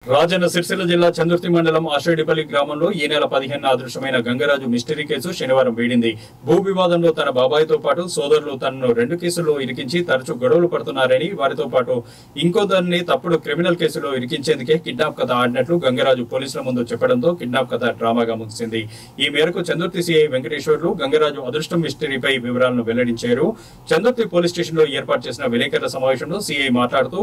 రాజన్న సిరిసిల్ల జిల్లా చందుర్తి మండలం ఆషేడిపల్లి గ్రామంలో ఈ నెల 15న అదృశ్యమైన గంగరాజు మిస్టరీ కేసు శనివారం వీడింది. భూ వివాదంలో తన బాబాయితో పాటు సోదరులు తనను 2 కేసుల్లో ఇరికించి తరచూ గొడవలు పడుతున్నారని, వారితో పాటు ఇంకోదాన్ని తప్పుడు క్రిమినల్ కేసులో ఇరికించేందుకే కిడ్నాప్ కథ ఆడినట్లు గంగరాజు పోలీసుల ముందు చెప్పడంతో కిడ్నాప్ కథ డ్రామాగా ముగిసింది. ఈ మేరకు చందుర్తి సిఐ వెంకటేశ్వర్లు గంగరాజు అదృష్టం మిస్టరీపై వివరాలను వెల్లడించారు. చందుర్తి పోలీస్ స్టేషన్ లో ఏర్పాటు చేసిన విలేకరుల సమావేశంలో సిఐ మాట్లాడుతూ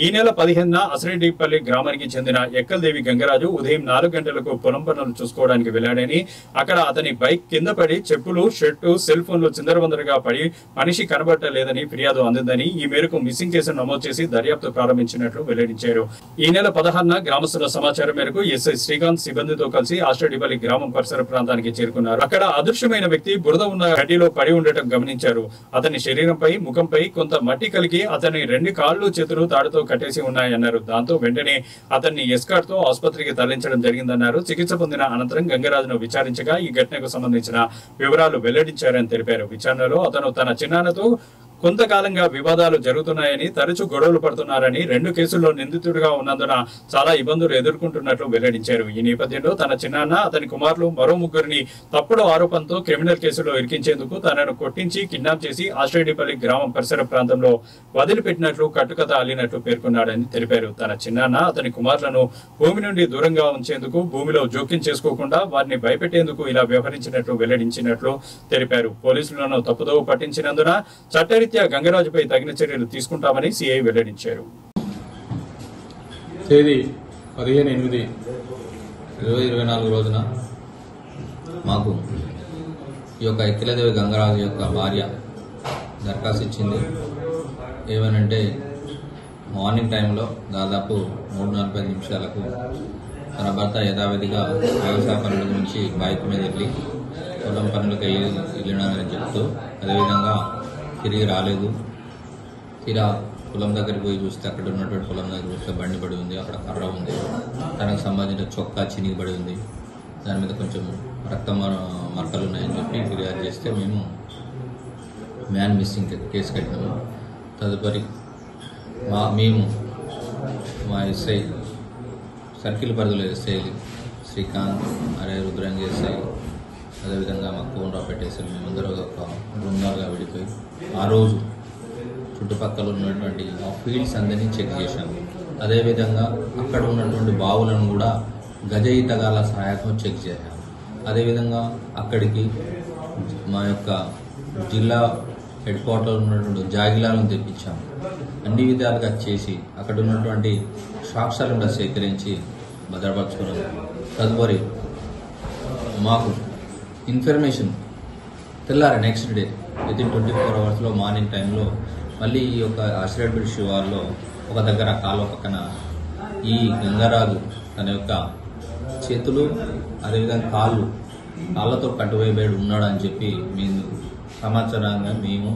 ఈ నెల 15న ఆషేడిపల్లి గ్రామానికి చెందిన ఎక్కల్దేవి గంగరాజు ఉదయం 4 గంటలకు పొలం పనులు చూసుకోవడానికి వెళ్లాడని, అక్కడ అతని బైక్ కింద పడి చెప్పులు, షర్టు, సెల్ ఫోన్లు చిందరవందరగా పడి మనిషి కనబడలేదని ఫిర్యాదు అందిందని, ఈ మేరకు మిస్సింగ్ కేసు నమోదు చేసి దర్యాప్తు ప్రారంభించినట్లు వెల్లడించారు. ఈ నెల 16న గ్రామస్తుల సమాచారం మేరకు ఎస్ఐ శ్రీకాంత్ సిబ్బందితో కలిసి ఆషేడిపల్లి గ్రామం పరిసర ప్రాంతానికి చేరుకున్నారు. అక్కడ అదృశ్యమైన వ్యక్తి బురద ఉన్న గడ్డిలో పడి ఉండటం గమనించారు. అతని శరీరంపై, ముఖంపై కొంత మట్టి కలిగి అతని 2 కాళ్లు, చేతులు తాడుతో కట్టేసి ఉన్నాయన్నారు. దాంతో వెంటనే అతన్ని ఎస్కార్ట్ తో ఆసుపత్రికి తరలించడం జరిగిందన్నారు. చికిత్స పొందిన అనంతరం గంగరాజును విచారించగా ఈ ఘటనకు సంబంధించిన వివరాలు వెల్లడించారని తెలిపారు. విచారణలో అతను తన చిన్నాన్నతో కొంతకాలంగా వివాదాలు జరుగుతున్నాయని, తరచూ గొడవలు పడుతున్నారని, 2 కేసుల్లో నిందితుడిగా ఉన్నందున చాలా ఇబ్బందులు ఎదుర్కొంటున్నట్లు వెల్లడించారు. ఈ నేపథ్యంలో తన చిన్నాన్న, అతని కుమారులు మరో 3 తప్పుడు ఆరోపణతో క్రిమినల్ కేసులో ఇరికించేందుకు తనను కొట్టించి కిడ్నాప్ చేసి ఆషేడిపల్లి గ్రామం పరిసర ప్రాంతంలో వదిలిపెట్టినట్లు కట్టుకథ అల్లినట్లు పేర్కొన్నాడని తెలిపారు. తన చిన్నాన్న, అతని కుమారులను భూమి నుండి దూరంగా ఉంచేందుకు, భూమిలో జోక్యం చేసుకోకుండా వారిని భయపెట్టేందుకు ఇలా వ్యవహరించినట్లు వెల్లడించినట్లు తెలిపారు. పోలీసులను తప్పుదోవ పట్టించినందున చట్టరీత్యా గంగరాజుపై తగిన చర్యలు తీసుకుంటామని సిఐ వెల్లడించారు. తేదీ 15/8/2024 రోజున మాకు ఈ యొక్క ఎక్కలదేవి గంగరాజు యొక్క భార్య దరఖాస్తు ఇచ్చింది. ఏమనంటే మార్నింగ్ టైంలో దాదాపు 3:45 నిమిషాలకు తన భర్త యథావిధిగా వ్యవసాయ పనుల గురించి బైక్ మీద వెళ్ళి పొలం పనులకు వెళ్ళినానని చెప్తూ, అదేవిధంగా తిరిగి రాలేదు. తీరా పొలం దగ్గరికి పోయి చూస్తే, అక్కడ ఉన్నటువంటి పొలం దగ్గర చూస్తే బండి పడి ఉంది, అక్కడ కర్ర ఉంది, తనకు సంబంధించిన చొక్కా చినిగిపడి ఉంది, దాని మీద కొంచెం రక్త మరకలు ఉన్నాయని చెప్పి ఫిర్యాదు చేస్తే మేము మ్యాన్ మిస్సింగ్ కేసు కట్టినాము. తదుపరి మేము మా ఎస్ఐ సర్కిల్ పరిధిలో ఎస్ఐ శ్రీకాంత్, రుద్రంగి ఎస్ఐ, అదేవిధంగా మా కోనరావుపేట ఎస్ఐ, మేమందరూ ఒక బృందాలుగా విడిపోయి ఆ రోజు చుట్టుపక్కల ఉన్నటువంటి ఆ ఫీల్డ్స్ అందరినీ చెక్ చేశాము. అదేవిధంగా అక్కడ ఉన్నటువంటి బావులను కూడా గజ ఈతగాల సహాయంతో చెక్ చేశాము. అదేవిధంగా అక్కడికి మా యొక్క జిల్లా హెడ్ క్వార్టర్ ఉన్నటువంటి జాగిలాలను తెప్పించాము. అన్ని విధాలుగా చేసి అక్కడ ఉన్నటువంటి సాక్ష్యాలను కూడా సేకరించి భద్రపరచుకున్నాము. తదుపరి మాకు ఇన్ఫర్మేషన్ తెల్లారి నెక్స్ట్ డే వితిన్ 24 అవర్స్లో మార్నింగ్ టైంలో మళ్ళీ ఈ యొక్క ఆషేడిపల్లి శివార్లో ఒక దగ్గర కాలువ పక్కన ఈ గంగరాజు తన యొక్క చేతులు, అదేవిధంగా కాళ్ళతో కట్టువేయబడి ఉన్నాడు అని చెప్పి మేము సమాచారంగా మేము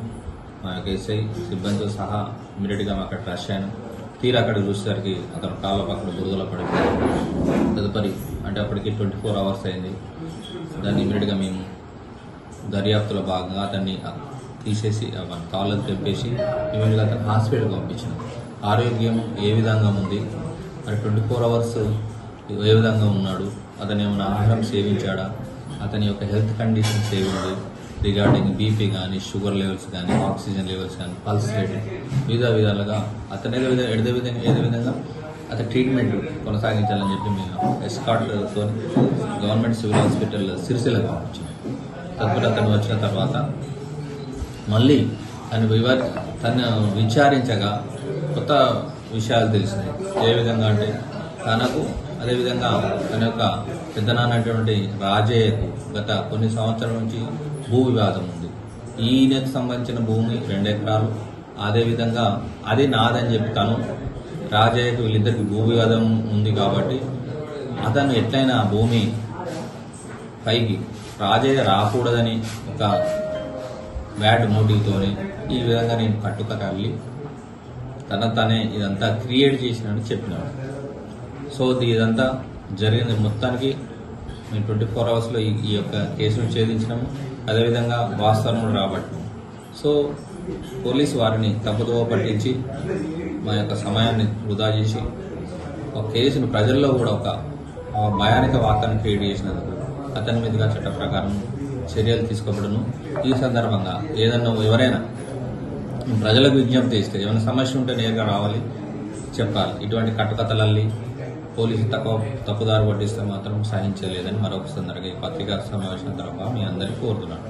మా యొక్క ఎస్ఐ సిబ్బందితో సహా ఇమీడియట్గా అక్కడ రష్ అయ్యాను. తీరా అక్కడ చూసేసరికి అతను కాళ్ళ పక్కన బురదలో పడిపోయాడు. తదుపరి అంటే అప్పటికి 24 అవర్స్ అయింది. దాన్ని ఇమీడియట్గా మేము దర్యాప్తులో భాగంగా అతన్ని తీసేసి కాళ్ళను తెంపేసి ఇమీడియట్గా అతను హాస్పిటల్కి పంపించాం. ఆరోగ్యం ఏ విధంగా ఉంది, మరి 24 అవర్స్ ఏ విధంగా ఉన్నాడు, అతను ఏమైనా ఆహారం సేవించాడా, అతని యొక్క హెల్త్ కండిషన్స్ ఏమి ఉంది రిగార్డింగ్ బీపీ కానీ, షుగర్ లెవెల్స్ కానీ, ఆక్సిజన్ లెవెల్స్ కానీ, పల్స్ రేట్, వివిధ విధాలుగా అతను ఏదో విధంగా అతని ట్రీట్మెంట్ కొనసాగించాలని చెప్పి మేము ఎస్కార్ట్తో గవర్నమెంట్ సివిల్ హాస్పిటల్ సిరిసిల్లకు పంపించాము. తదుపరి అతను వచ్చిన తర్వాత మళ్ళీ తను విచారించగా కొత్త విషయాలు తెలిసినాయి. ఏ విధంగా అంటే తనకు, అదేవిధంగా తన యొక్క పెద్దనాన్నటువంటి రాజయ్యకు గత కొన్ని సంవత్సరాల నుంచి భూ వివాదం ఉంది. ఈయనకు సంబంధించిన భూమి 2 ఎకరాలు, అదేవిధంగా అది నాదని చెప్తాను. రాజయ్యకు వీళ్ళిద్దరికి భూ వివాదం ఉంది కాబట్టి అతను ఎట్లయినా భూమి పైకి రాజయ్య రాకూడదని ఒక బ్యాడ్ మోటివ్తోనే ఈ విధంగా నేను కట్టుకథ అల్లి తనే ఇదంతా క్రియేట్ చేసినట్టు చెప్పినాడు. సో ఇదంతా జరిగింది. మొత్తానికి మేము 24 అవర్స్లో ఈ యొక్క కేసును ఛేదించినాము. అదేవిధంగా వాస్తవం కూడా రాబట్టినాము. సో పోలీసు వారిని తప్పుదోవ పట్టించి మా యొక్క సమయాన్ని వృధా చేసి ఒక కేసును ప్రజల్లో కూడా ఒక భయానక వార్తను క్రియేట్ చేసినందుకు అతని మీదుగా చట్ట ప్రకారం చర్యలు తీసుకోబడును. ఈ సందర్భంగా ఏదన్నా ఎవరైనా ప్రజలకు విజ్ఞప్తి చేస్తే ఏమైనా సమస్య ఉంటే నేరుగా రావాలి, చెప్పాలి. ఇటువంటి కట్టుకథలల్లి పోలీసు తప్పుదారి పట్టిస్తే మాత్రం సహించలేదని మరొక సందర్భంగా ఈ పత్రికా సమావేశం తరఫున మీ అందరికీ కోరుతున్నాను.